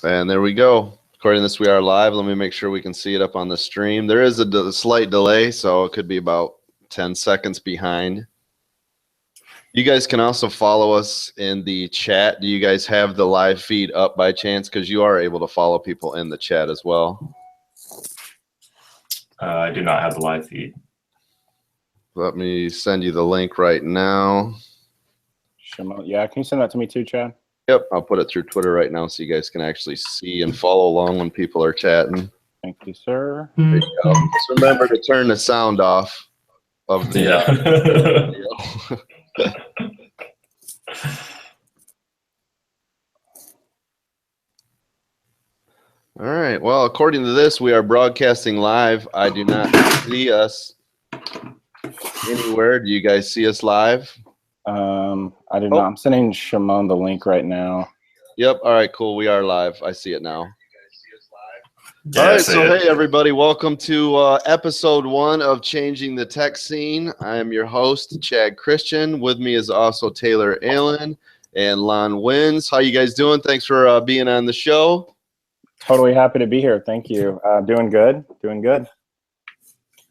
And there we go. According to this, we are live. Let me make sure we can see it up on the stream. There is a slight delay, so it could be about 10 seconds behind. You guys can also follow us in the chat. Do you guys have the live feed up by chance? Because you are able to follow people in the chat as well. I do not have the live feed. Let me send you the link right now. Yeah, can you send that to me too, Chad? Yep, I'll put it through Twitter right now so you guys can actually see and follow along when people are chatting. Thank you, sir. There you go. Just remember to turn the sound off of the video. All right. Well, according to this, we are broadcasting live. I do not see us anywhere. Do you guys see us live? I do not. I'm sending Shimon the link right now. Yep. All right, cool. We are live. I see it now. Yeah, all right. So, hey, everybody. Welcome to episode 1 of Changing the Tech Scene. I am your host, Chad Christian. With me is also Taylor Allen and Lon Wins. How you guys doing? Thanks for being on the show. Totally happy to be here. Thank you. Doing good. Doing good.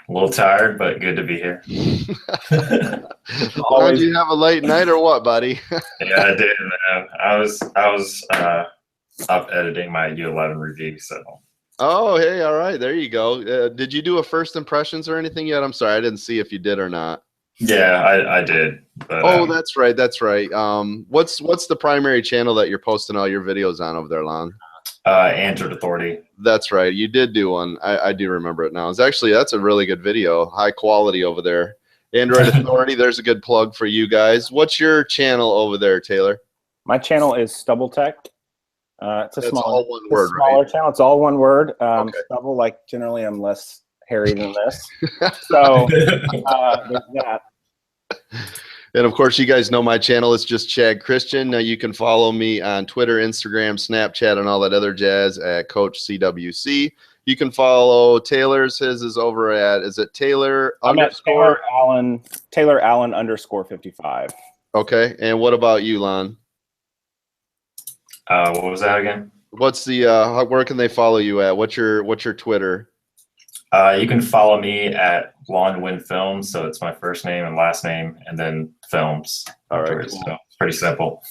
A little tired, but good to be here. Did you have a late night or what, buddy? Yeah, I did, man. I was up editing my U11 review, so. Oh, hey, all right, there you go. Did you do a first impressions or anything yet? I'm sorry, I didn't see if you did or not. Yeah, I did. But, that's right, that's right. What's the primary channel that you're posting all your videos on over there, Lon? Android Authority. That's right. You did do one. I do remember it now. That's a really good video. High quality over there. Android Authority, there's a good plug for you guys. What's your channel over there, Taylor? My channel is Stubble Tech. It's a smaller right? channel. It's all one word. Okay. Stubble, like generally I'm less hairy than this. So there's that. And of course, you guys know my channel is just Chad Christian. Now you can follow me on Twitter, Instagram, Snapchat, and all that other jazz at CoachCWC. You can follow Taylor's. His is over at, is it Taylor I'm at Taylor Allen _55. Okay. And what about you, Lon? What was that again? What's the where can they follow you at? What's your Twitter? You can follow me at Lon Win Films, so it's my first name and last name, and then films. All right, cool. So pretty simple.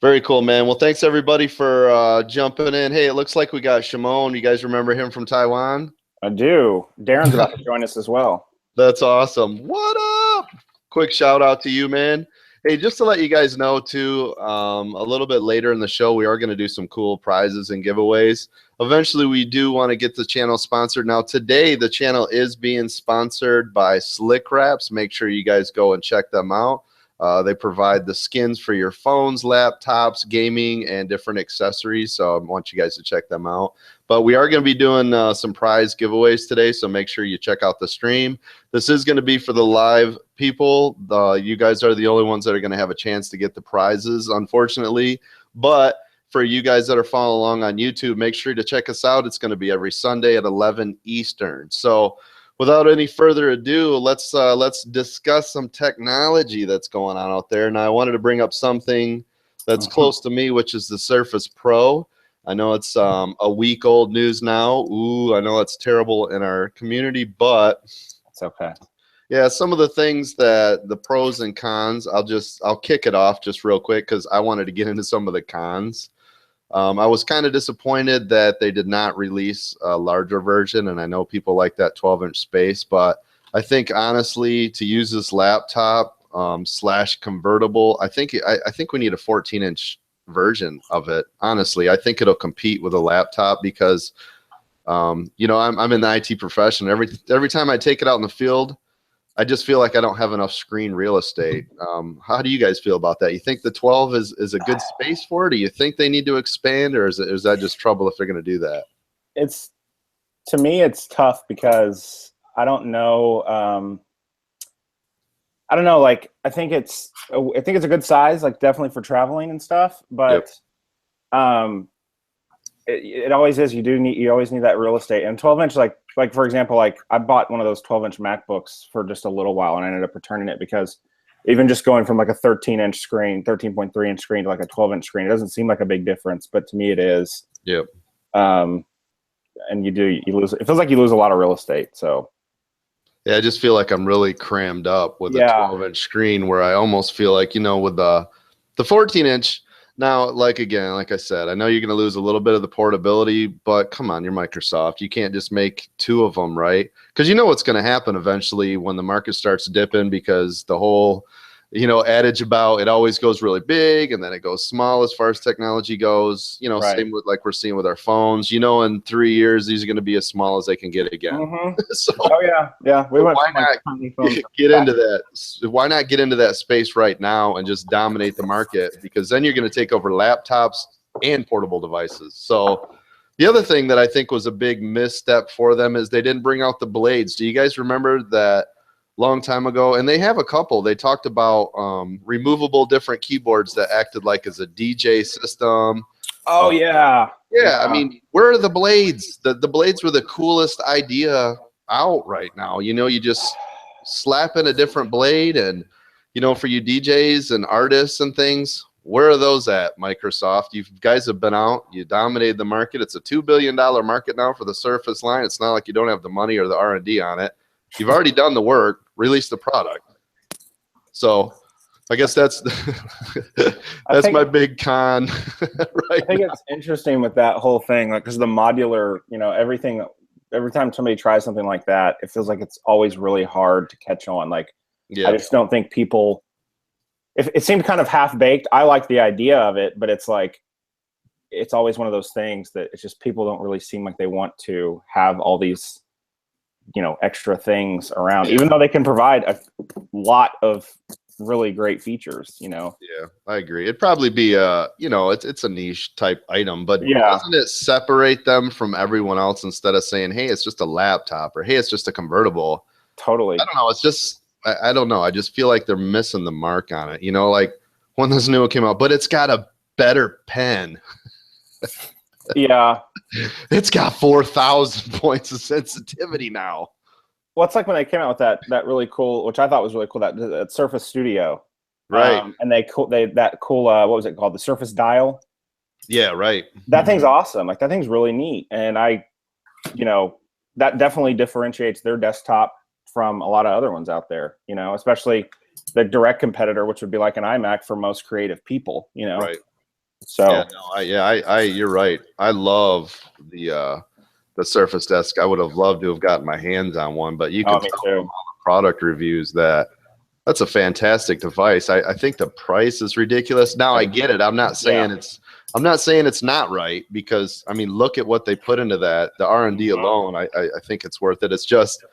Very cool, man. Well, thanks everybody for jumping in. Hey, it looks like we got Shimon. You guys remember him from Taiwan? I do. Darren's about to join us as well. That's awesome. What up? Quick shout out to you, man. Hey, just to let you guys know too, a little bit later in the show, we are going to do some cool prizes and giveaways. Eventually, we do want to get the channel sponsored. Now, today, the channel is being sponsored by Slick Wraps. Make sure you guys go and check them out. They provide the skins for your phones, laptops, gaming, and different accessories. So I want you guys to check them out. But we are going to be doing some prize giveaways today, so make sure you check out the stream. This is going to be for the live people. You guys are the only ones that are going to have a chance to get the prizes, unfortunately. But for you guys that are following along on YouTube, make sure to check us out. It's going to be every Sunday at 11 Eastern. So without any further ado, let's discuss some technology that's going on out there. And I wanted to bring up something that's close to me, which is the Surface Pro. I know it's a week old news now. Ooh, I know it's terrible in our community, but it's okay. Yeah, some of the things that the pros and cons, I'll kick it off just real quick because I wanted to get into some of the cons. I was kind of disappointed that they did not release a larger version, and I know people like that 12-inch space, but I think honestly to use this laptop / convertible, I think we need a 14-inch version of it. Honestly, I think it'll compete with a laptop because you know, I'm in the IT profession. Every time I take it out in the field, I just feel like I don't have enough screen real estate. How do you guys feel about that? You think the 12 is a good space for it? Do you think they need to expand, or is that just trouble if they're going to do that? To me, it's tough because I don't know. I don't know. Like, I think it's a good size, like definitely for traveling and stuff. But it always is. You always need that real estate. And 12-inch, like for example, like I bought one of those 12-inch MacBooks for just a little while, and I ended up returning it because even just going from like a 13-inch screen, 13.3-inch screen to like a 12-inch screen, it doesn't seem like a big difference, but to me it is. Yep. And you lose. It feels like you lose a lot of real estate. So yeah, I just feel like I'm really crammed up with a 12-inch screen, where I almost feel like, you know, with the 14-inch. Now, like I said, I know you're going to lose a little bit of the portability, but come on, you're Microsoft. You can't just make 2 of them, right? Because you know what's going to happen eventually when the market starts dipping, because the whole, you know, adage about it always goes really big and then it goes small as far as technology goes. You know, same with like we're seeing with our phones. You know, in 3 years, these are going to be as small as they can get again. So, we went why not get into that? Why not get into that space right now and just dominate the market? Because then you're going to take over laptops and portable devices. So the other thing that I think was a big misstep for them is they didn't bring out the blades. Do you guys remember that? Long time ago, and they have a couple. They talked about removable different keyboards that acted like as a DJ system. Oh yeah. I mean, where are the blades? The blades were the coolest idea out right now. You know, you just slap in a different blade, and you know, for you DJs and artists and things, where are those at, Microsoft? You guys have been out. You dominated the market. It's a $2 billion market now for the Surface line. It's not like you don't have the money or the R&D on it. You've already done the work, released the product. So I guess that's my big con. I think it's interesting with that whole thing, like, because the modular, you know, every time somebody tries something like that, it feels like it's always really hard to catch on. Like, I just don't think people, if it seemed kind of half-baked. I like the idea of it, but it's like, it's always one of those things that it's just people don't really seem like they want to have all these, you know, extra things around, even though they can provide a lot of really great features, you know. Yeah, I agree. It'd probably be you know, it's a niche type item, but doesn't it separate them from everyone else instead of saying, hey, it's just a laptop, or hey, it's just a convertible? Totally. I don't know. It's just I don't know. I just feel like they're missing the mark on it. You know, like when this new one came out, but it's got a better pen. Yeah. It's got 4,000 points of sensitivity now. Well, it's like when they came out with that really cool, which I thought was really cool, that Surface Studio. Right. And that cool what was it called? The Surface Dial. Yeah, right. That thing's awesome. Like, that thing's really neat. And you know, that definitely differentiates their desktop from a lot of other ones out there, you know, especially the direct competitor, which would be like an iMac for most creative people, you know. Right. So you're right. I love the Surface Desk. I would have loved to have gotten my hands on one, but you can tell from all the product reviews that's a fantastic device. I think the price is ridiculous. Now I get it. I'm not saying it's not right, because I mean, look at what they put into that. The R&D alone, I think it's worth it. It's just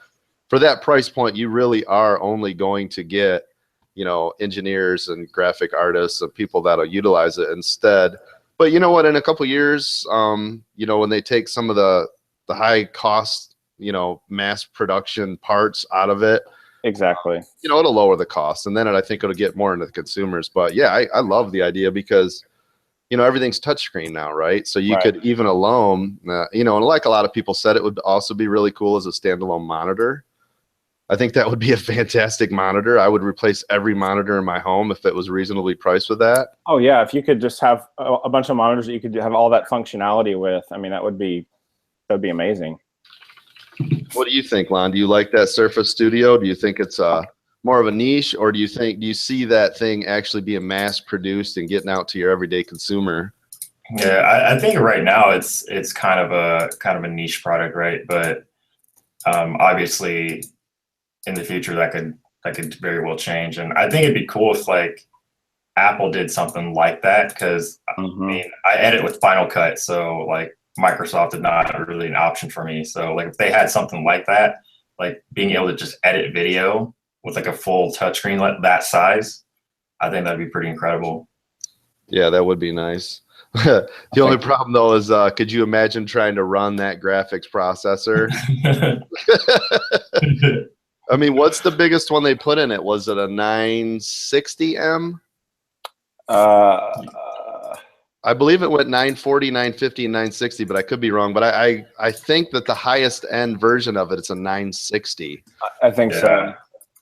for that price point, you really are only going to get, you know, engineers and graphic artists and people that'll utilize it instead. But you know what? In a couple years, you know, when they take some of the high cost, you know, mass production parts out of it, exactly, you know, it'll lower the cost, and then I think it'll get more into the consumers. But yeah, I love the idea, because you know, everything's touchscreen now, right? So you could even alone, you know, and like a lot of people said, it would also be really cool as a standalone monitor. I think that would be a fantastic monitor. I would replace every monitor in my home if it was reasonably priced with that. Oh yeah, if you could just have a bunch of monitors that you could have all that functionality with, I mean, that'd be amazing. What do you think, Lon? Do you like that Surface Studio? Do you think it's more of a niche, or do you see that thing actually being mass produced and getting out to your everyday consumer? Yeah, I think right now it's kind of a niche product, right? But obviously, in the future, that could very well change. And I think it'd be cool if like Apple did something like that, because I mean, I edit with Final Cut, so like Microsoft is not really an option for me. So like if they had something like that, like being able to just edit video with like a full touchscreen like that size, I think that'd be pretty incredible. Yeah, that would be nice. The only problem though is, could you imagine trying to run that graphics processor? I mean, what's the biggest one they put in it? Was it a 960M? I believe it went 940, 950, and 960, but I could be wrong. But I think that the highest end version of it's a 960. I think so.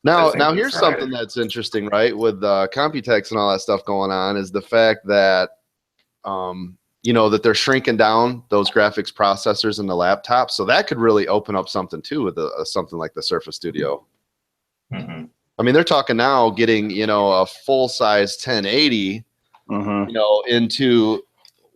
Now here's something that's interesting, right? With Computex and all that stuff going on, is the fact that you know, that they're shrinking down those graphics processors in the laptop. So that could really open up something too with something like the Surface Studio. Mm-hmm. I mean, they're talking now getting, you know, a full size 1080, Mm-hmm. you know, into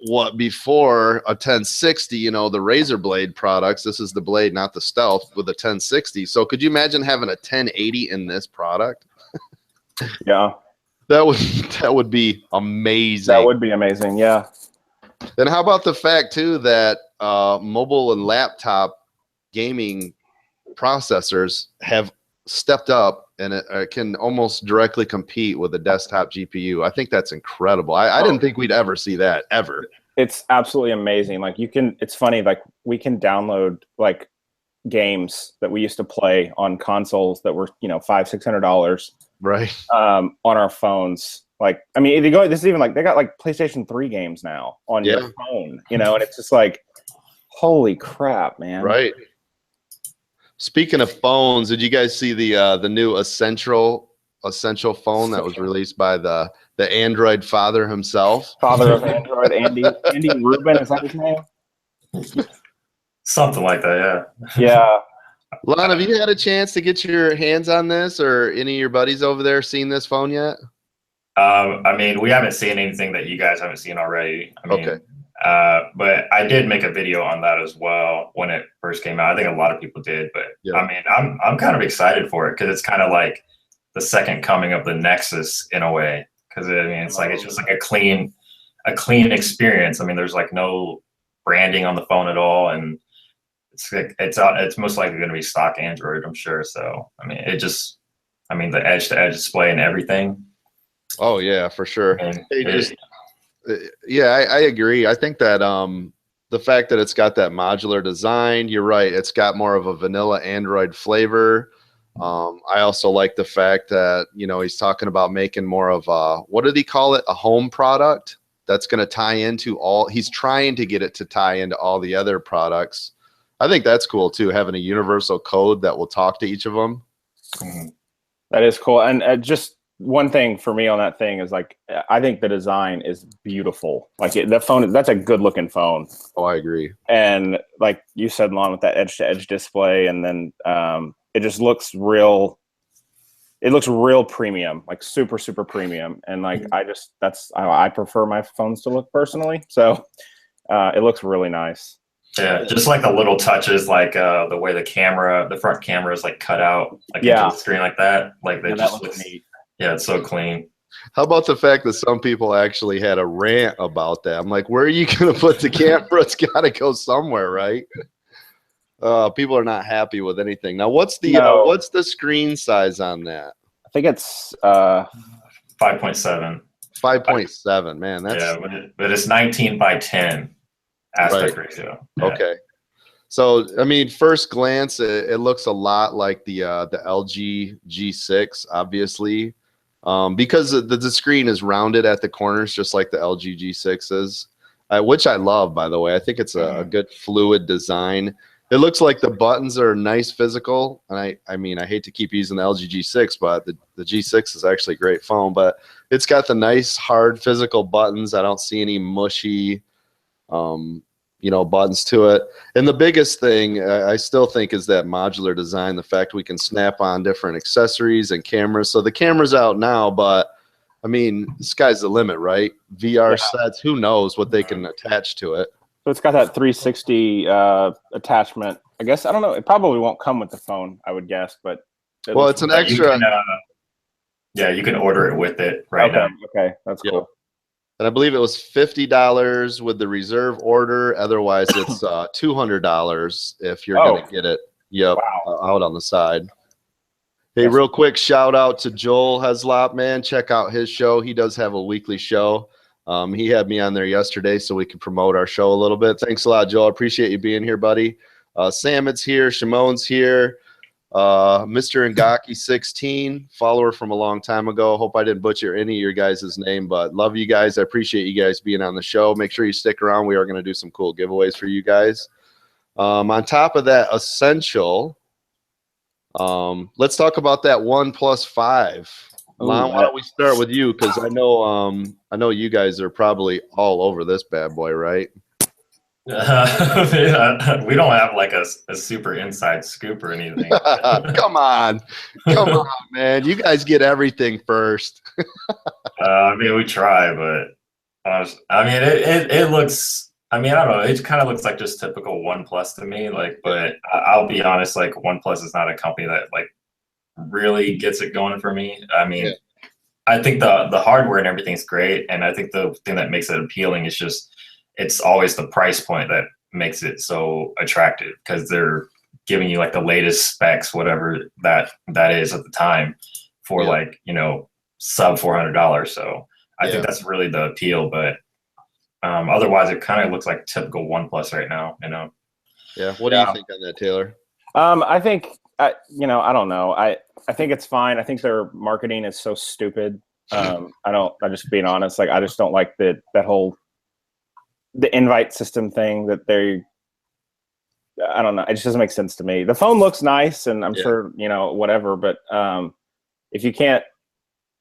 what before a 1060, you know, the Razer Blade products. This is the Blade, not the Stealth, with a 1060. So could you imagine having a 1080 in this product? Yeah. That would be amazing. That would be amazing. Yeah. Then how about the fact too that mobile and laptop gaming processors have stepped up and it can almost directly compete with a desktop GPU. I think that's incredible. I didn't think we'd ever see that ever. It's absolutely amazing. Like it's funny, like we can download like games that we used to play on consoles that were, you know, $500-$600 right on our phones. Like, I mean, this is even like, they got like PlayStation 3 games now on your phone, you know, and it's just like, holy crap, man. Right. Speaking of phones, did you guys see the new Essential phone that was released by the Android father himself? Father of Android, Andy Rubin, is that his name? Something like that, yeah. Yeah. Lon, have you had a chance to get your hands on this, or any of your buddies over there seen this phone yet? I mean, we haven't seen anything that you guys haven't seen already. I mean, okay. But I did make a video on that as well when it first came out. I think a lot of people did, but yeah. I mean, I'm kind of excited for it because it's kind of like the second coming of the Nexus in a way. Because I mean, it's like it's just like a clean experience. I mean, there's like no branding on the phone at all, and it's most likely going to be stock Android, I'm sure. So I mean, the edge-to-edge display and everything. Oh yeah, for sure. Yeah, I agree. I think that the fact that it's got that modular design, you're right. It's got more of a vanilla Android flavor. I also like the fact that, you know, he's talking about making more of a, what did he call it? A home product that's going to tie into all. He's trying to get it to tie into all the other products. I think that's cool too, having a universal code that will talk to each of them. That is cool. And just one thing for me on that thing is like, I think the design is beautiful. Like the phone, that's a good looking phone. Oh, I agree. And like you said, Lon, with that edge to edge display, and then it just looks real. It looks real premium, like super, super premium. And like, that's how I prefer my phones to look personally. So it looks really nice. Yeah, just like the little touches, like the way the front camera is like cut out, like into the screen like that. Like they just looks neat. Yeah, it's so clean. How about the fact that some people actually had a rant about that? I'm like, where are you going to put the camera? It's got to go somewhere, right? People are not happy with anything. Now, what's the screen size on that? I think it's 5.7. 5.7, man. That's but it's 19:10 aspect ratio. Yeah. Okay. So, I mean, first glance, it looks a lot like the LG G6, obviously, because the screen is rounded at the corners, just like the LG G6 is, which I love, by the way. I think it's a good fluid design. It looks like the buttons are nice physical, and I mean, I hate to keep using the LG G6, but the G6 is actually a great phone, but it's got the nice, hard physical buttons. I don't see any mushy you know, buttons to it. And the biggest thing I still think is that modular design, the fact we can snap on different accessories and cameras. So the camera's out now, but I mean, the sky's the limit, right? VR sets, who knows what they can attach to it. So it's got that 360 attachment. I guess, I don't know, it probably won't come with the phone, I would guess, but well, it's an extra. You can order it with it right now. Okay, that's cool. And I believe it was $50 with the reserve order. Otherwise, it's $200 if you're going to get it. Yep, out on the side. Hey, real quick shout out to Joel Heslop, man. Check out his show. He does have a weekly show. He had me on there yesterday so we could promote our show a little bit. Thanks a lot, Joel. I appreciate you being here, buddy. Samit's here. Shimon's here. Mr. Ngaki 16, follower from a long time ago. Hope I didn't butcher any of your guys' name, but love you guys. I appreciate you guys being on the show. Make sure you stick around. We are going to do some cool giveaways for you guys. On top of that, Essential, let's talk about that OnePlus 5. Lon, why don't we start with you? Because I know you guys are probably all over this bad boy, right? Yeah, we don't have like a super inside scoop or anything. Come on, man! You guys get everything first. I mean, we try, but I mean, it looks. I mean, I don't know. It kind of looks like just typical OnePlus to me. Like, but I'll be honest. Like, OnePlus is not a company that like really gets it going for me. I mean, I think the hardware and everything's great, and I think the thing that makes it appealing is just it's always the price point that makes it so attractive because they're giving you like the latest specs, whatever that is at the time, for like sub $400. So I think that's really the appeal. But otherwise, it kind of looks like typical OnePlus right now. Yeah. What do you think on that, Taylor? I think I don't know. I think it's fine. I think their marketing is so stupid. I'm just being honest. Like I just don't like that whole the invite system thing that I don't know. It just doesn't make sense to me. The phone looks nice and I'm sure, whatever, but if you can't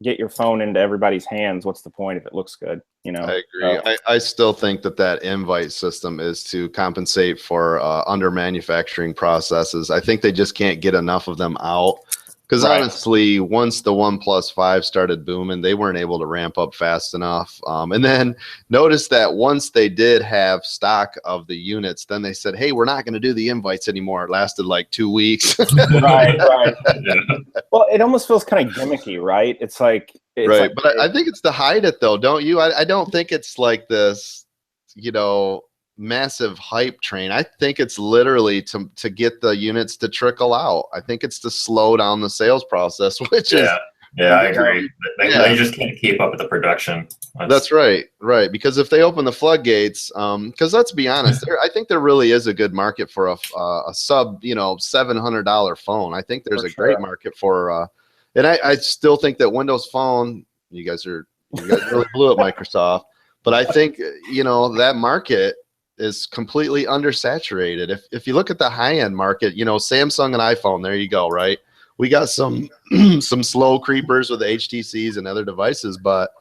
get your phone into everybody's hands, what's the point if it looks good? I agree. I still think that invite system is to compensate for under manufacturing processes. I think they just can't get enough of them out. Because honestly, once the OnePlus 5 started booming, they weren't able to ramp up fast enough. And then notice that once they did have stock of the units, then they said, hey, we're not going to do the invites anymore. It lasted like 2 weeks. Right. Yeah. Well, it almost feels kind of gimmicky, right? It's like... But I think it's to hide it, though, don't you? I don't think it's like this, massive hype train. I think it's literally to get the units to trickle out. I think it's to slow down the sales process, which is I agree. They just can't keep up with the production. That's right. Because if they open the floodgates, because let's be honest, I think there really is a good market for a sub $700 phone. I think there's great market for and I still think that Windows Phone, you guys really blew it, Microsoft, but I think that market is completely undersaturated. If you look at the high-end market, Samsung and iPhone, there you go, right? We got some some slow creepers with HTCs and other devices, but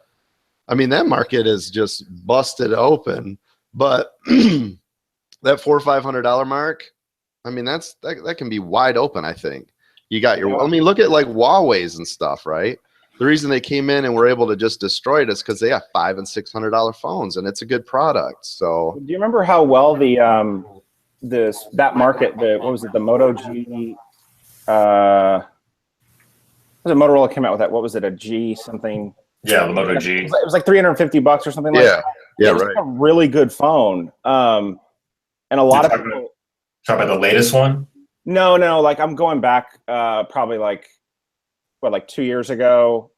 I mean that market is just busted open. But that $400 or $500 mark, I mean that can be wide open. I think you got your. I mean, look at like Huawei's and stuff, right? The reason they came in and were able to just destroy it is because they have $500 and $600 phones, and it's a good product. So, do you remember how well that market, what was it, the Moto G? Was it Motorola came out with that? What was it, a G something? Yeah, the Moto G. It was like $350 or something like that. Yeah, it was a really good phone. And a lot of people talk about the latest one. No, like I'm going back probably like 2 years ago.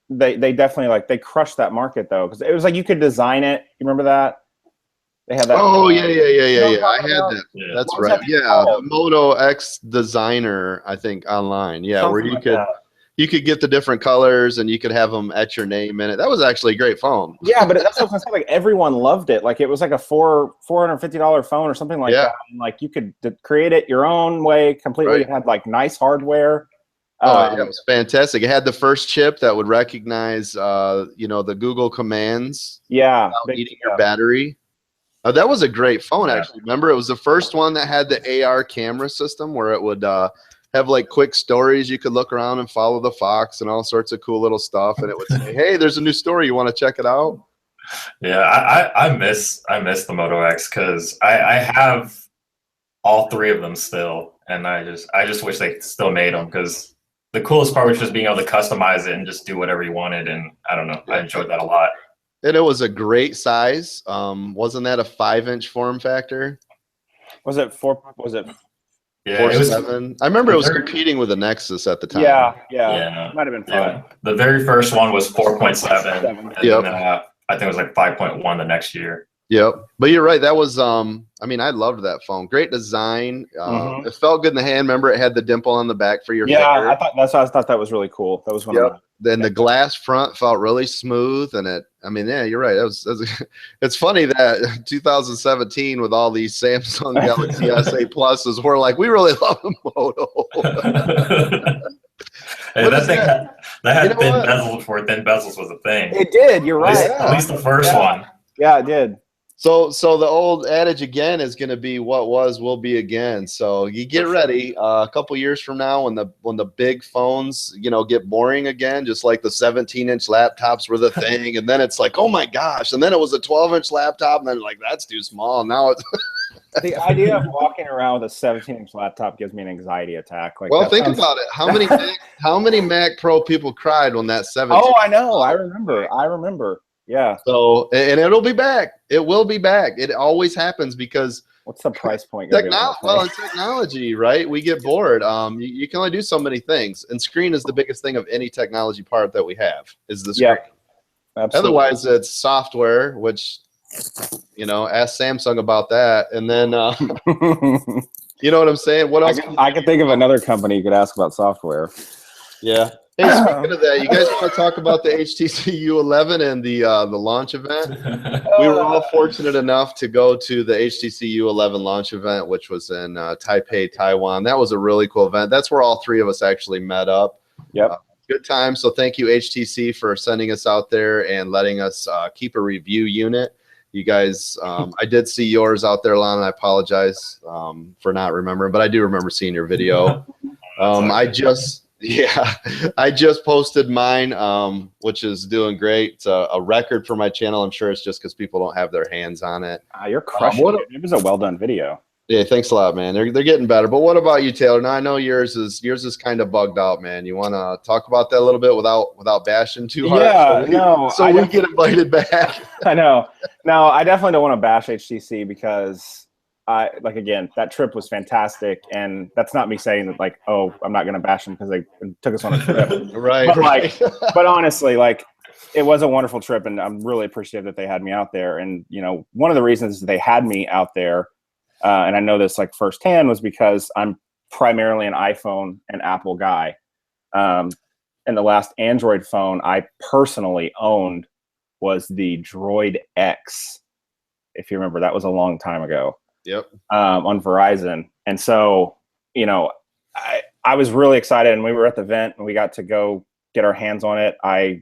They definitely they crushed that market though, because it was like you could design it. You remember that? They had that. Oh yeah. I had that. Yeah. That's right. The Moto X Designer, I think, online. Yeah, something where you could get the different colors and you could have them etch your name in it. That was actually a great phone. Yeah, but that's what I'm saying. Like everyone loved it. Like it was like a $450 phone or something like that. And like you could create it your own way completely. It had like nice hardware. It was fantastic. It had the first chip that would recognize, the Google commands. Yeah, eating your battery. That was a great phone, actually. Remember, it was the first one that had the AR camera system where it would have like quick stories. You could look around and follow the fox and all sorts of cool little stuff, and it would say, "Hey, there's a new story. You want to check it out?" Yeah, I miss the Moto X because I have all three of them still, and I just wish they still made them because the coolest part was just being able to customize it and just do whatever you wanted, and I don't know, I enjoyed that a lot. And it was a great size. Wasn't that a 5-inch form factor? Was it 4? Was it? Yeah, 4.7. I remember it was competing with the Nexus at the time. Yeah. Might have been 5. Yeah. The very first one was 4.7. And then, I think it was like 5.1 the next year. Yep. But you're right. That was, I mean, I loved that phone. Great design. It felt good in the hand. Remember, it had the dimple on the back for your finger. I thought that was really cool. That was one of them. Then the glass front felt really smooth, and you're right. It's funny that 2017 with all these Samsung Galaxy S8 Pluses, we're like, we really love the Moto. Hey, that thing that? that had You know thin what? bezels before thin bezels was a thing. It did. You're right. At least the first one. Yeah, it did. So the old adage again is going to be what was will be again. So you get ready. A couple years from now, when the big phones, get boring again, just like the 17-inch laptops were the thing, and then it's like, oh my gosh, and then it was a 12-inch laptop, and then like that's too small. Now it's The idea of walking around with a 17-inch laptop gives me an anxiety attack. Like, well, think about it. How many Mac Pro people cried when that 17? Oh, I know. I remember. Yeah. So, and it'll be back. It will be back. It always happens because what's the price point? Well, technology, right? We get bored. You can only do so many things, and screen is the biggest thing of any technology part that we have is the screen. Yeah, absolutely. Otherwise, it's software, which ask Samsung about that, and then you know what I'm saying? What else? I can think of another company you could ask about software. Yeah. Hey, speaking of that, you guys want to talk about the HTC U11 and the launch event? We were all fortunate enough to go to the HTC U11 launch event, which was in Taipei, Taiwan. That was a really cool event. That's where all three of us actually met up. Yep. Good time. So thank you, HTC, for sending us out there and letting us keep a review unit. You guys, I did see yours out there, Lon. I apologize for not remembering, but I do remember seeing your video. I just posted mine, which is doing great. It's a record for my channel. I'm sure it's just because people don't have their hands on it. You're crushing it. It was a well done video. Yeah, thanks a lot, man. They're getting better. But what about you, Taylor? Now I know yours is kind of bugged out, man. You want to talk about that a little bit without bashing too hard? Yeah, so we get invited back. I know. No, I definitely don't want to bash HTC because again, that trip was fantastic, and that's not me saying that like, oh, I'm not going to bash them because they took us on a trip. Right. But honestly, like, it was a wonderful trip, and I'm really appreciative that they had me out there. And one of the reasons they had me out there, and I know this like firsthand, was because I'm primarily an iPhone and Apple guy. And the last Android phone I personally owned was the Droid X. If you remember, that was a long time ago. Yep. On Verizon. And so, I was really excited, and we were at the event and we got to go get our hands on it. I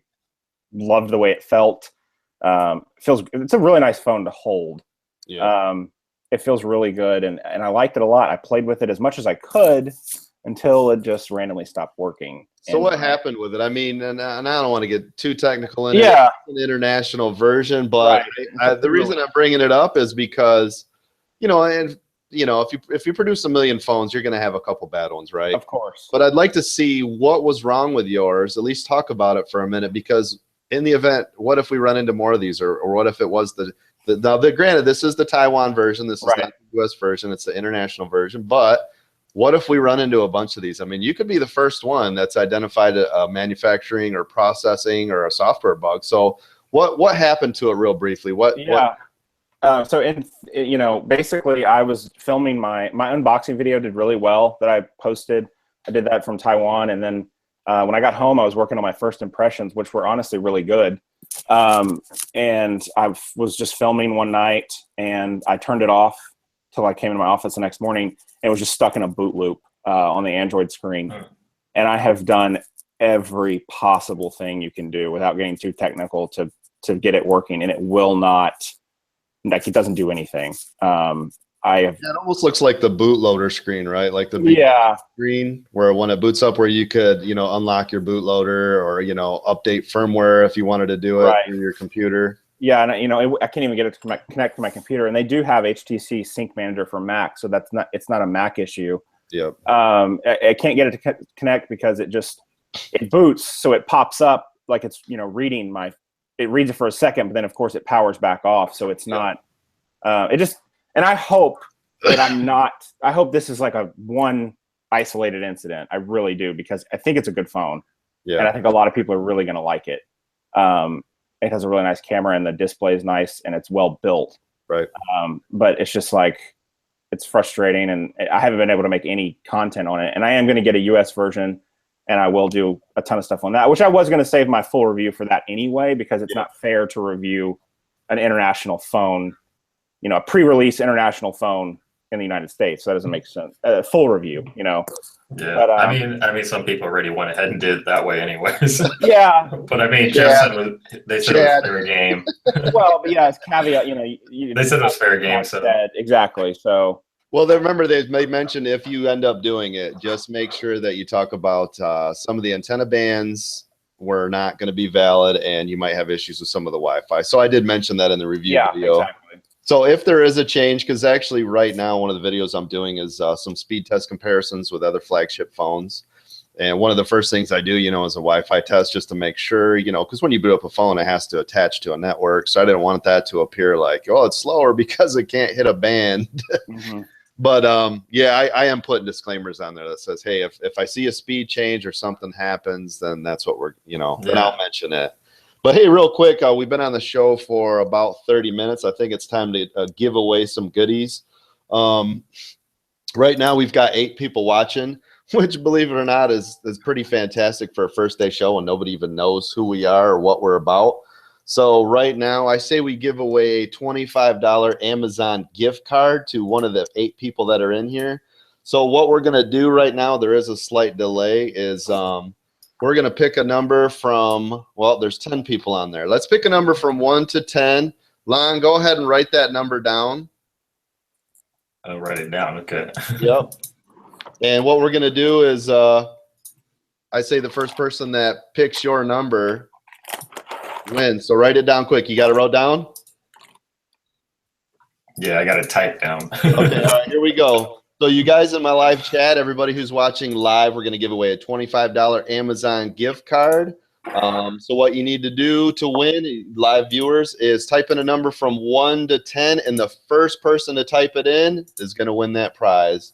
loved the way it felt. It's a really nice phone to hold. Yeah. It feels really good, and I liked it a lot. I played with it as much as I could until it just randomly stopped working. So what happened with it? I mean, and I don't want to get too technical in it. Yeah. It's an international version, but right. The reason I'm bringing it up is because if you produce 1 million phones, you're going to have a couple bad ones, right? Of course. But I'd like to see what was wrong with yours. At least talk about it for a minute, because in the event, what if we run into more of these, or what if it was granted, this is the Taiwan version. This is not the US version. It's the international version. But what if we run into a bunch of these? I mean, you could be the first one that's identified a manufacturing or processing or a software bug. So what happened to it real briefly? Basically I was filming my unboxing video, did really well, that I posted. I did that from Taiwan. And then when I got home, I was working on my first impressions, which were honestly really good. And I was just filming one night, and I turned it off till I came into my office the next morning. It was just stuck in a boot loop on the Android screen. And I have done every possible thing you can do without getting too technical to get it working, and it will not. Like, it doesn't do anything. It almost looks like the bootloader screen, right? Like the screen where when it boots up, where you could, unlock your bootloader, or update firmware if you wanted to do it through your computer. Yeah, and I can't even get it to connect to my computer. And they do have HTC Sync Manager for Mac, so it's not a Mac issue. Yep. I can't get it to connect because it boots, so it pops up like it's reading my. It reads it for a second, but then of course it powers back off. So it's not, and I hope that I hope this is like a one isolated incident. I really do, because I think it's a good phone. Yeah. And I think a lot of people are really going to like it. It has a really nice camera, and the display is nice, and it's well built. Right. But it's just like, it's frustrating, and I haven't been able to make any content on it. And I am going to get a US version, and I will do a ton of stuff on that, which I was going to save my full review for that anyway, because it's not fair to review an international phone, a pre-release international phone in the United States. So that doesn't make sense. Full review, Yeah, But, I mean, some people already went ahead and did it that way, anyways. yeah. But I mean, Jeff said they said it was fair game. Well, but yeah, it's caveat. They said it was fair game. So exactly. So. Well, remember they mentioned if you end up doing it, just make sure that you talk about some of the antenna bands were not going to be valid, and you might have issues with some of the Wi-Fi. So I did mention that in the review video. Exactly. So if there is a change, because actually right now one of the videos I'm doing is some speed test comparisons with other flagship phones. And one of the first things I do, is a Wi-Fi test just to make sure, because when you boot up a phone, it has to attach to a network. So I didn't want that to appear like, oh, it's slower because it can't hit a band. Mm-hmm. But yeah, I am putting disclaimers on there that says, hey, if I see a speed change or something happens, then that's what we're, then I'll mention it. But hey, real quick, we've been on the show for about 30 minutes. I think it's time to give away some goodies. Right now, we've got 8 people watching, which, believe it or not, is pretty fantastic for a first day show and nobody even knows who we are or what we're about. So right now, I say we give away a $25 Amazon gift card to one of the 8 people that are in here. So what we're going to do right now, there is a slight delay, is we're going to pick a number from, well, there's 10 people on there. Let's pick a number from 1 to 10. Lon, go ahead and write that number down. I'll write it down. Okay. Yep. And what we're going to do is I say the first person that picks your number wins. So write it down quick. You got it wrote down? Yeah, I got it typed down. Okay, all right, here we go. So you guys in my live chat, everybody who's watching live, we're going to give away a $25 Amazon gift card. So what you need to do to win, live viewers, is type in a number from 1 to 10, and the first person to type it in is going to win that prize.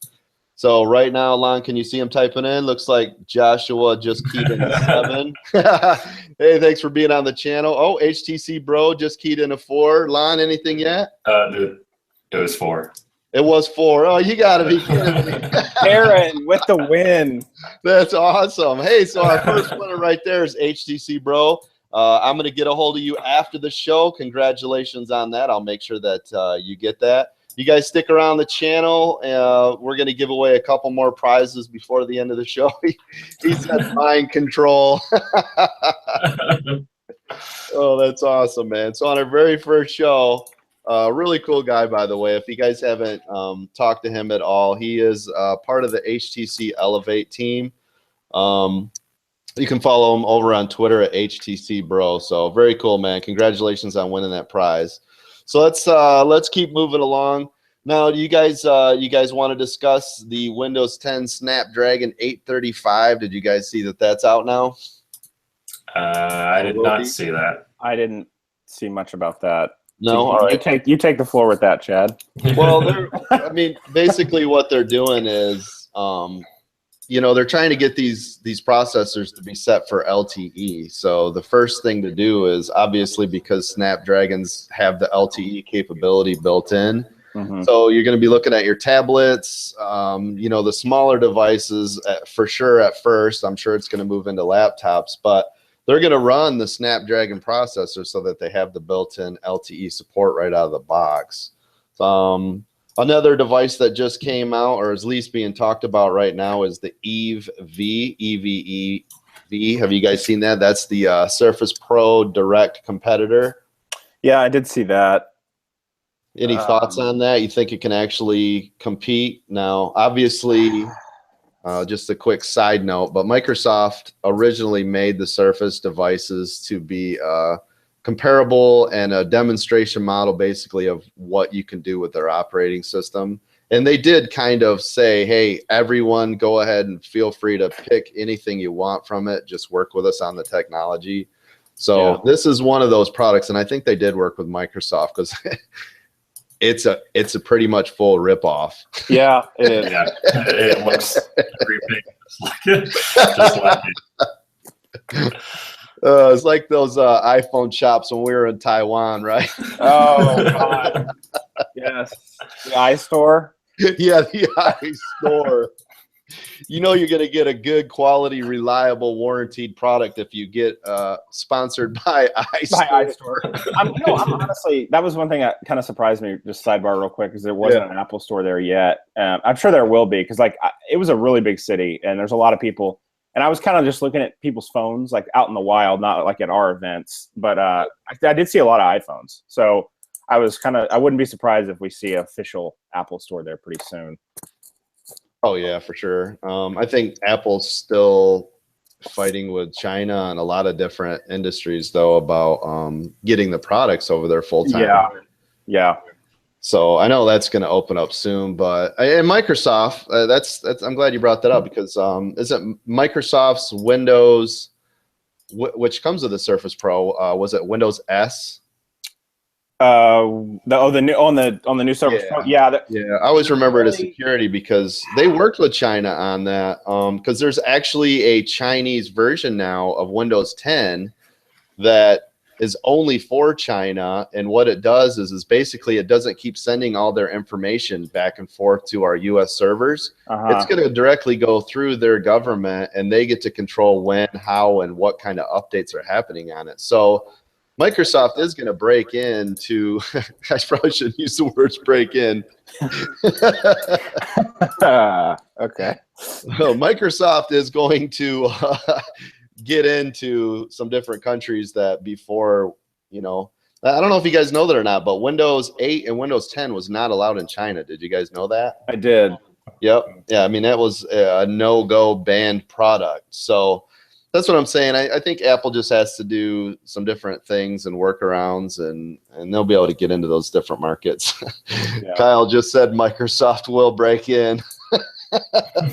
So right now, Lon, can you see him typing in? Looks like Joshua just keyed in a 7. Hey, thanks for being on the channel. Oh, HTC Bro just keyed in a 4. Lon, anything yet? It was 4. It was 4. Oh, you got to be kidding me. Aaron with the win. That's awesome. Hey, so our first winner right there is HTC Bro. I'm going to get a hold of you after the show. Congratulations on that. I'll make sure that you get that. You guys stick around the channel. We're going to give away a couple more prizes before the end of the show. He said mind control. Oh, that's awesome, man. So on our very first show, really cool guy, by the way. If you guys haven't talked to him at all, he is part of the HTC Elevate team. You can follow him over on Twitter at HTC Bro. So very cool, man. Congratulations on winning that prize. So let's keep moving along. Now, do you guys want to discuss the Windows 10 Snapdragon 835? Did you guys see that that's out now? I did not see that. I didn't see much about that. No, so all right. You take the floor with that, Chad. Well, I mean, basically what they're doing is, they're trying to get these processors to be set for LTE. So the first thing to do is, obviously, because Snapdragons have the LTE capability built in. Mm-hmm. So you're going to be looking at your tablets, the smaller devices for sure at first. I'm sure it's going to move into laptops, but they're going to run the Snapdragon processor so that they have the built-in LTE support right out of the box. Another device that just came out, or is at least being talked about right now, is the EVE V, EVE-V. Have you guys seen that? That's the Surface Pro direct competitor. Yeah, I did see that. Any thoughts on that? You think it can actually compete? Now, obviously, just a quick side note, but Microsoft originally made the Surface devices to be comparable and a demonstration model basically of what you can do with their operating system. And they did kind of say, hey, everyone go ahead and feel free to pick anything you want from it. Just work with us on the technology. So yeah, this is one of those products, and I think they did work with Microsoft because it's a pretty much full ripoff. Yeah, it is. Yeah, it looks everything just like it. It's like those iPhone shops when we were in Taiwan, right? Oh, God. Yes. The iStore? Yeah, the iStore. You know you're going to get a good quality, reliable, warranted product if you get sponsored by iStore. I'm honestly, that was one thing that kind of surprised me. Just sidebar real quick, because there wasn't an Apple store there yet. I'm sure there will be, because like it was a really big city and there's a lot of people. And I was kind of just looking at people's phones, like out in the wild, not like at our events. But I did see a lot of iPhones. So I wouldn't be surprised if we see an official Apple store there pretty soon. Oh yeah, for sure. I think Apple's still fighting with China and a lot of different industries, though, about getting the products over there full time. Yeah. So I know that's going to open up soon, but and Microsoft, that's I'm glad you brought that up, because isn't Microsoft's Windows, which comes with the Surface Pro, was it Windows S? On the new Surface Pro. Yeah. I always remember it as security, because they worked with China on that. Because there's actually a Chinese version now of Windows 10 that is only for China, and what it does is basically it doesn't keep sending all their information back and forth to our U.S. servers. It's going to directly go through their government, and they get to control when, how, and what kind of updates are happening on it. So Microsoft is going to break into, I probably shouldn't use the words break in. Okay. So Microsoft is going to get into some different countries that before, I don't know if you guys know that or not, but Windows 8 and Windows 10 was not allowed in China. Did you guys know that? I did. Yep. Yeah, I mean, that was a no-go banned product. So that's what I'm saying. I think Apple just has to do some different things and workarounds, and they'll be able to get into those different markets. Yeah. Kyle just said Microsoft will break in.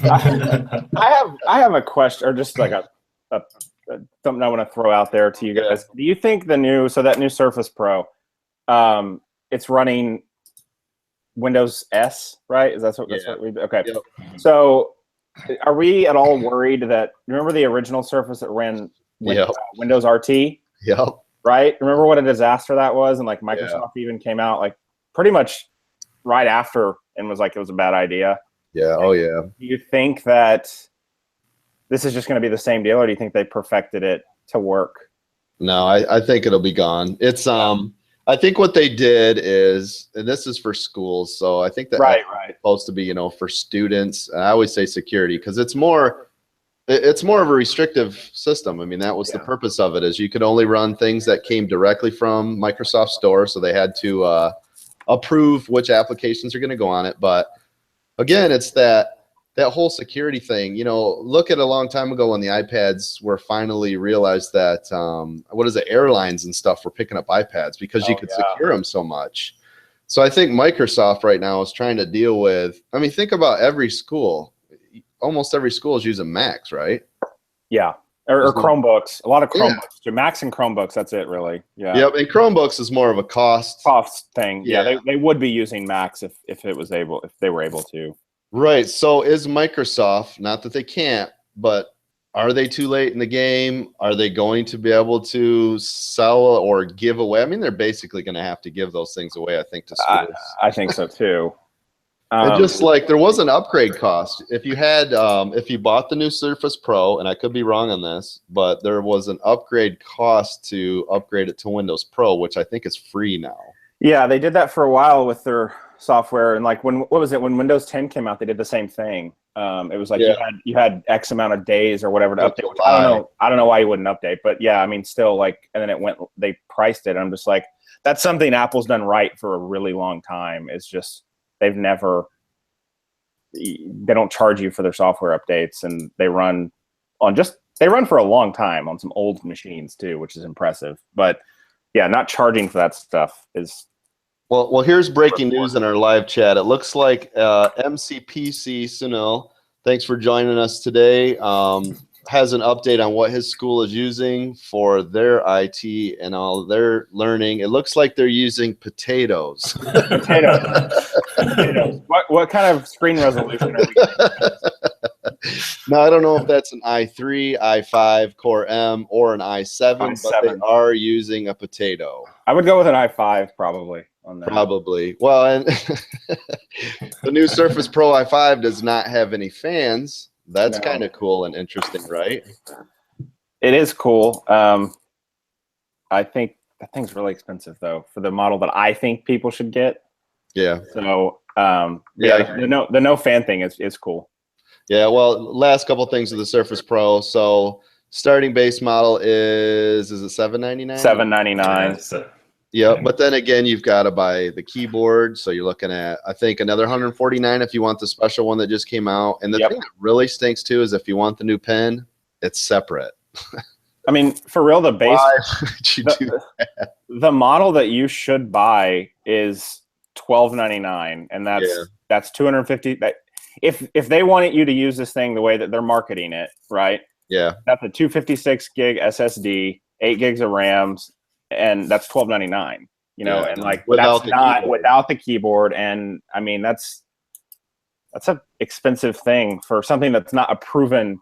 I have a question, or just like something I want to throw out there to you guys. Do you think that new Surface Pro, it's running Windows S, right? That's what we do? Okay. Yep. So are we at all worried that, remember the original Surface that ran Windows RT? Yep. Right? Remember what a disaster that was? And like Microsoft even came out like pretty much right after and was like, it was a bad idea. Yeah. Oh yeah. Do you think that this is just going to be the same deal, or do you think they perfected it to work? No, I think it'll be gone. It's I think what they did is, and this is for schools, so I think that it's supposed to be, for students. And I always say security, because it's more of a restrictive system. I mean, that was the purpose of it, is you could only run things that came directly from Microsoft Store, so they had to approve which applications are going to go on it. But again, it's that whole security thing. Look at a long time ago when the iPads were finally realized that airlines and stuff were picking up iPads because you could secure them so much. So I think Microsoft right now is trying to deal with, I mean, think about every school. Almost every school is using Macs, right? Yeah. Or Chromebooks. A lot of Chromebooks. Yeah. Macs and Chromebooks, that's it really. Yeah. Yep, and Chromebooks is more of a cost thing. Yeah, they would be using Macs if they were able to. Right. So is Microsoft, not that they can't, but are they too late in the game? Are they going to be able to sell or give away? I mean, they're basically going to have to give those things away, I think, to schools. I think so too. And just like there was an upgrade cost. If you had, if you bought the new Surface Pro, and I could be wrong on this, but there was an upgrade cost to upgrade it to Windows Pro, which I think is free now. Yeah, they did that for a while with their software, and like when Windows 10 came out, they did the same thing. It was like you had X amount of days or whatever to update. Which I don't know why you wouldn't update, but yeah, I mean, still like, and then they priced it. I'm just like, that's something Apple's done right for a really long time. It's just they don't charge you for their software updates, and they run for a long time on some old machines too, which is impressive. But yeah, not charging for that stuff is. Well, here's breaking news in our live chat. It looks like MCPC Sunil, thanks for joining us today, has an update on what his school is using for their IT and all their learning. It looks like they're using potatoes. Potatoes. What kind of screen resolution are we getting? Now, I don't know if that's an i3, i5, Core M, or an i7, but they are using a potato. I would go with an i5 probably. on that. Probably. Well, and the new Surface Pro i5 does not have any fans. That's kind of cool and interesting, right? It is cool. I think that thing's really expensive though for the model that I think people should get. Yeah. So the no fan thing is cool. Yeah. Well, last couple things with the Surface Pro. So starting base model is it $799? $799. Yeah, but then again, you've got to buy the keyboard, so you're looking at, I think, another $149 if you want the special one that just came out. And the thing that really stinks too is if you want the new pen, it's separate. I mean, for real, the base, why would you do that? The model that you should buy is $1299, and that's $250. If they wanted you to use this thing the way that they're marketing it, right? Yeah, that's a 256 gig SSD, 8 gigs of RAMs. And that's $1299, you know, and like without the keyboard. And I mean, that's an expensive thing for something that's not a proven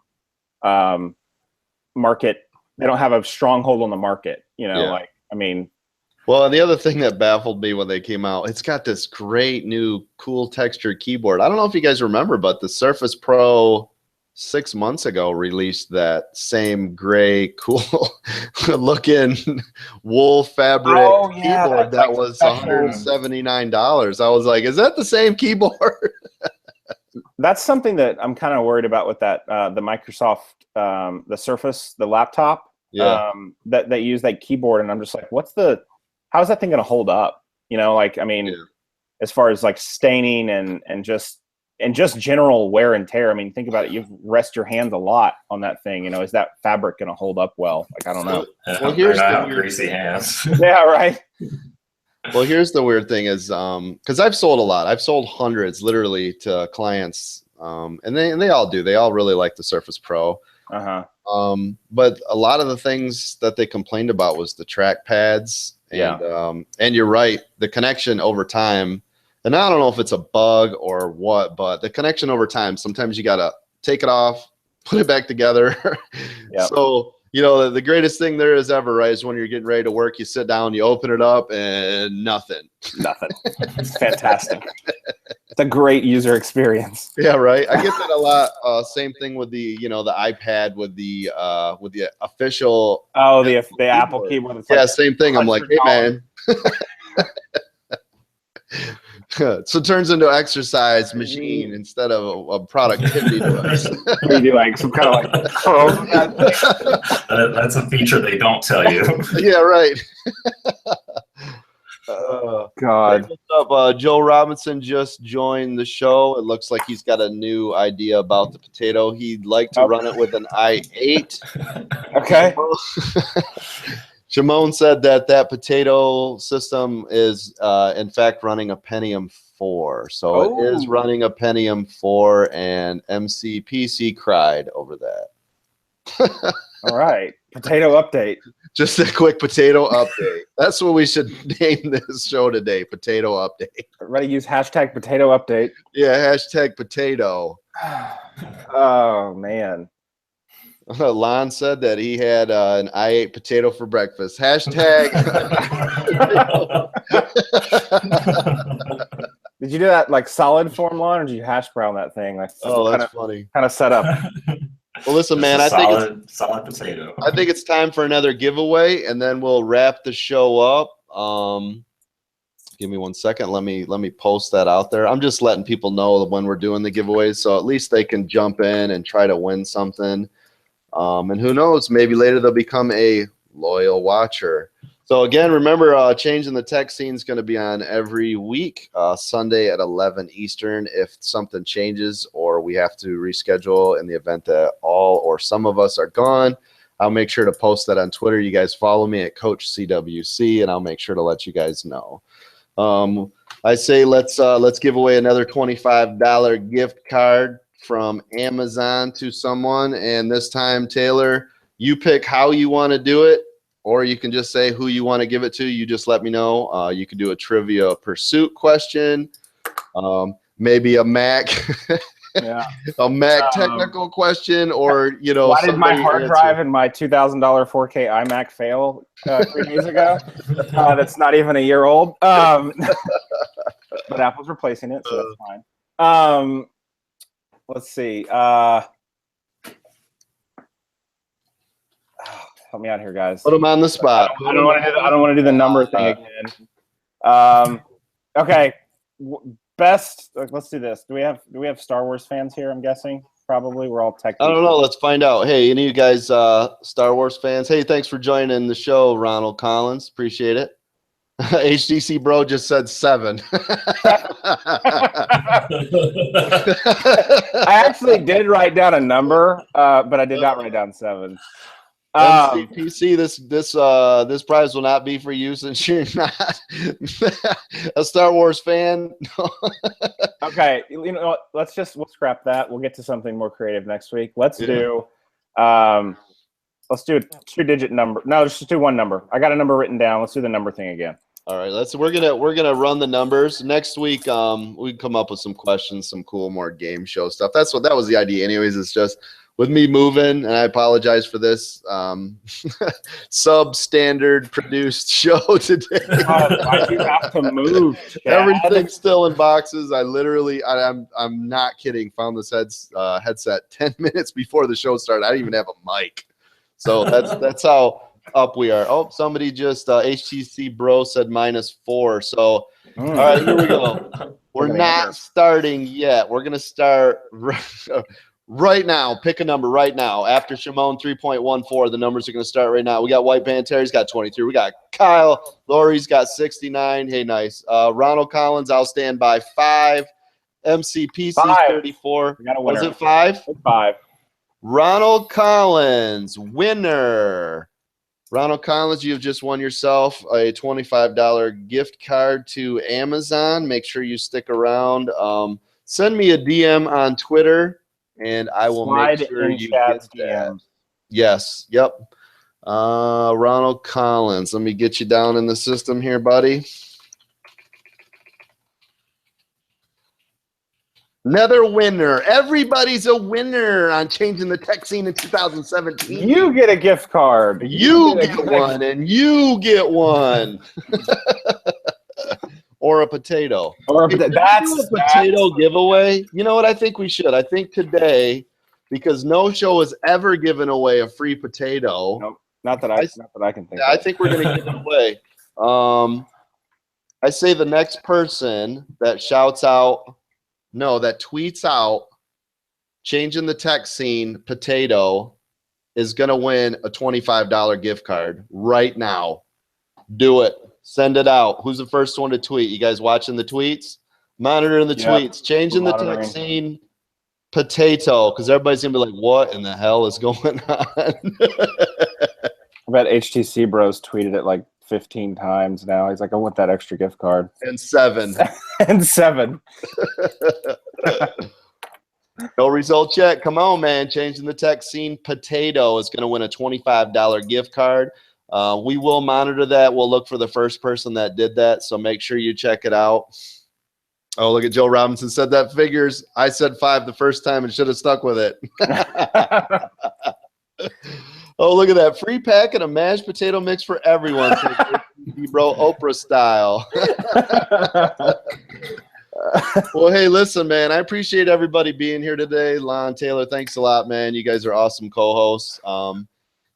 market. They don't have a stronghold on the market, you know, like, I mean. Well, and the other thing that baffled me when they came out, it's got this great new cool textured keyboard. I don't know if you guys remember, but the Surface Pro 6 months ago released that same gray cool looking wool fabric keyboard that was $179. I was like, is that the same keyboard? That's something that I'm kind of worried about with that the Microsoft the Surface, the laptop that use that keyboard, and I'm just like, how is that thing going to hold up? You know, like, I mean, as far as like staining and just general wear and tear. I mean, think about it. You rest your hands a lot on that thing. You know, is that fabric going to hold up well? Like, I don't know. Well, here's the greasy hands. Yeah, right. Well, here's the weird thing is, because I've sold a lot. I've sold hundreds, literally, to clients, and they all do. They all really like the Surface Pro. But a lot of the things that they complained about was the track pads. And you're right. The connection over time. And I don't know if it's a bug or what, but the connection over time, sometimes you got to take it off, put it back together. So, you know, the greatest thing there is ever, right, is when you're getting ready to work, you sit down, you open it up, and nothing. It's fantastic. It's a great user experience. Yeah, right. I get that a lot. Same thing with the, you know, the iPad with the official. Oh, the Apple keyboard. Yeah, like same thing. I'm like, hey, man. So it turns into an exercise machine instead of a productivity device. We do like some kind of like that's a feature they don't tell you. Yeah, right. God. Hey, what's up? Joe Robinson just joined the show. It looks like he's got a new idea about the potato. He'd like to run it with an i8. Okay. Shimon said that potato system is, in fact, running a Pentium 4. So it is running a Pentium 4, and MCPC cried over that. All right. Potato update. Just a quick potato update. That's what we should name this show today, Potato Update. Everybody use hashtag potato update. Yeah, hashtag potato. Oh, man. Lon said that he had an i8 potato for breakfast. Hashtag. Did you do that like solid form, Lon, or did you hash brown that thing? Like, that's funny. Kind of set up. Well, listen, man, I think it's solid potato. I think it's time for another giveaway, and then we'll wrap the show up. Give me 1 second. Let me post that out there. I'm just letting people know when we're doing the giveaways, so at least they can jump in and try to win something. And who knows, maybe later they'll become a loyal watcher. So again, remember, Changing the Tech Scene is going to be on every week, Sunday at 11 Eastern. If something changes or we have to reschedule in the event that all or some of us are gone, I'll make sure to post that on Twitter. You guys follow me at CoachCWC, and I'll make sure to let you guys know. I say let's give away another $25 gift card from Amazon to someone, and this time, Taylor, you pick how you want to do it, or you can just say who you want to give it to. You just let me know. You can do a Trivia Pursuit question, maybe a Mac a Mac technical question, or why did my hard answer. drive in my $2,000 4K iMac fail 3 days ago? That's not even a year old. But Apple's replacing it, so that's fine. Let's see. Help me out here, guys. Put them on the spot. I don't want to do the number thing again. Okay. Best. Let's do this. Do we have Star Wars fans here? I'm guessing probably. We're all tech. I don't know. Let's find out. Hey, any of you guys Star Wars fans? Hey, thanks for joining the show, Ronald Collins. Appreciate it. HTC bro just said 7. I actually did write down a number, but I did not write down 7. PC, this prize will not be for you since you're not a Star Wars fan. Okay, what? We'll scrap that. We'll get to something more creative next week. Let's do a 2-digit number. No, let's just do one number. I got a number written down. Let's do the number thing again. All right, we're gonna run the numbers next week. We come up with some questions, some cool more game show stuff. That was the idea, anyways. It's just with me moving, and I apologize for this substandard produced show today. Why do you have to move, Chad? Everything's still in boxes. I'm not kidding. Found this headset 10 minutes before the show started. I didn't even have a mic. So that's how up we are. Oh, somebody just HTC bro said -4. So all right, here we go. We're not starting yet. We're gonna start right now. Pick a number right now. After Shimon 3.14, the numbers are gonna start right now. We got White Panther, he's got 23. We got Kyle Laurie's got 69. Hey, nice. Ronald Collins, I'll stand by 5. MCPC 34. We got a winner. Was it 5? 5. Ronald Collins, winner. Ronald Collins, you have just won yourself a $25 gift card to Amazon. Make sure you stick around. Send me a DM on Twitter, and I will make sure you get that. Yes. Yep. Ronald Collins. Let me get you down in the system here, buddy. Another winner. Everybody's a winner on changing the tech scene in 2017. You get a gift card. You get one, and you get one. Or a potato. That's a potato giveaway. You know what? I think we should. I think today, because no show has ever given away a free potato. Nope. Not that I can think. I think we're going to give it away. I say the next person that shouts out. No, that tweets out changing the tech scene potato is going to win a $25 gift card right now. Do it. Send it out. Who's the first one to tweet? You guys watching the tweets? Monitoring the tweets. Changing the tech scene potato, because everybody's going to be like, what in the hell is going on? I bet HTC Bros tweeted it like 15 times now. He's like, I want that extra gift card. And 7. And 7. No results yet. Come on, man. Changing the tech scene potato is going to win a $25 gift card. We will monitor that. We'll look for the first person that did that, so make sure you check it out. Oh, look at Joe Robinson said that figures. I said 5 the first time and should have stuck with it. Oh, look at that. Free packet of mashed potato mix for everyone. Bro, Oprah style. Well, hey, listen, man. I appreciate everybody being here today. Lon, Taylor, thanks a lot, man. You guys are awesome co-hosts.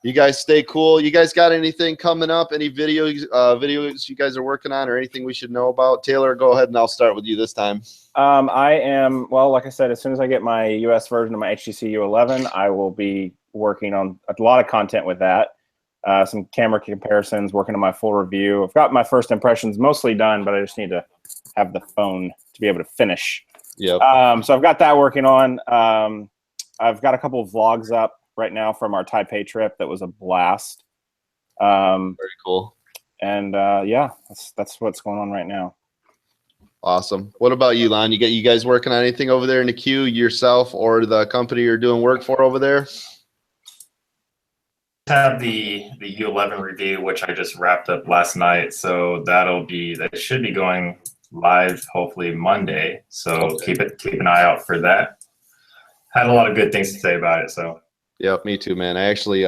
You guys stay cool. You guys got anything coming up? Any videos you guys are working on or anything we should know about? Taylor, go ahead, and I'll start with you this time. I am, well, like I said, as soon as I get my US version of my HTC U11, I will be working on a lot of content with that. Some camera comparisons, working on my full review. I've got my first impressions mostly done, but I just need to have the phone to be able to finish. Yep. So I've got that working on. I've got a couple of vlogs up right now from our Taipei trip. That was a blast. Very cool. And yeah, that's what's going on right now. Awesome. What about you, Lon? You guys working on anything over there in the queue, yourself or the company you're doing work for over there? Have the U11 review, which I just wrapped up last night, so that should be going live hopefully Monday. So keep an eye out for that. had a lot of good things to say about it. So. Yep, me too, man. I actually,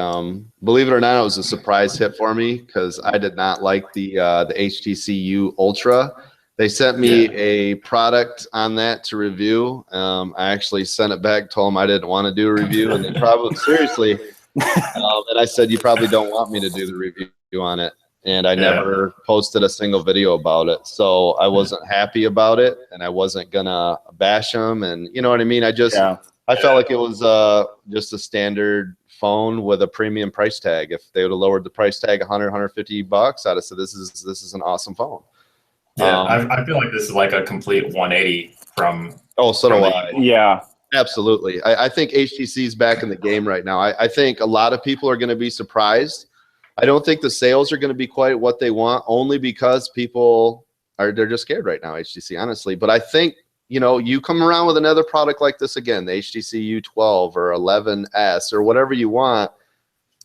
believe it or not, it was a surprise hit for me because I did not like the HTC U11. They sent me a product on that to review. I actually sent it back, told them I didn't want to do a review, and they probably seriously. And I said, you probably don't want me to do the review on it. And I never posted a single video about it. So I wasn't happy about it, and I wasn't gonna bash them. And you know what I mean? I just, I felt like it was just a standard phone with a premium price tag. If they would have lowered the price tag 100, 150 bucks, I'd have said this is an awesome phone. Yeah, I feel like this is like a complete 180 from. Oh, so do I. Yeah. Absolutely. I think HTC is back in the game right now. I think a lot of people are going to be surprised. I don't think the sales are going to be quite what they want, only because people they're just scared right now, HTC, honestly. But I think, you know, you come around with another product like this again, the HTC U12 or 11S or whatever you want,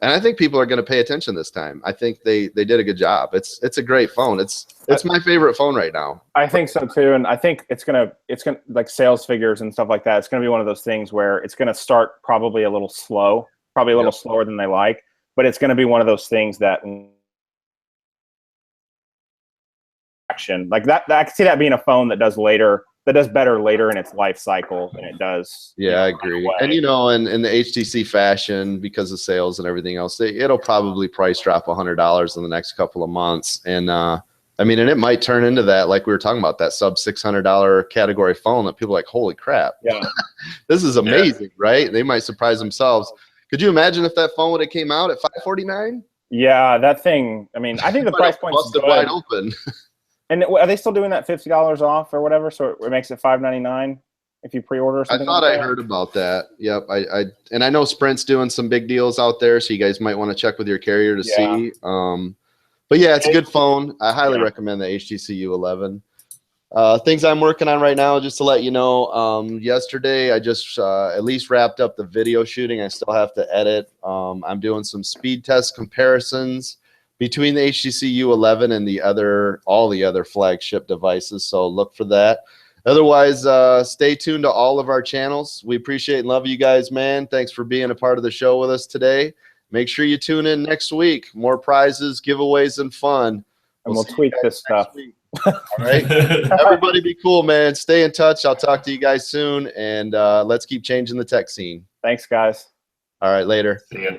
and I think people are going to pay attention this time. I think they did a good job. It's a great phone. It's my favorite phone right now. I think so too, and I think it's gonna like sales figures and stuff like that. It's gonna be one of those things where it's gonna start probably a little slow, probably a little slower than they like, but it's gonna be one of those things that action like that. I can see that being a phone that does better later in its life cycle than it does. Yeah, I agree. Away. And you know, in the HTC fashion, because of sales and everything else, it'll probably price drop $100 in the next couple of months. And I mean, and it might turn into that, like we were talking about, that sub $600 category phone that people are like, holy crap, this is amazing, right? They might surprise themselves. Could you imagine if that phone would have came out at $549? Yeah, that thing. I mean, I think the price point is wide open. And are they still doing that $50 off or whatever? So it makes it $599 if you pre-order something. I thought I heard about that. Yep. And I know Sprint's doing some big deals out there, so you guys might want to check with your carrier to see. But yeah, it's a good phone. I highly recommend the HTC U11. Things I'm working on right now, just to let you know, yesterday I just at least wrapped up the video shooting. I still have to edit. I'm doing some speed test comparisons between the HTC U11 and all the other flagship devices, so look for that. Otherwise, stay tuned to all of our channels. We appreciate and love you guys, man. Thanks for being a part of the show with us today. Make sure you tune in next week. More prizes, giveaways, and fun. And we'll tweak this stuff. All right. Everybody be cool, man. Stay in touch. I'll talk to you guys soon, and let's keep changing the tech scene. Thanks, guys. All right, later. See ya.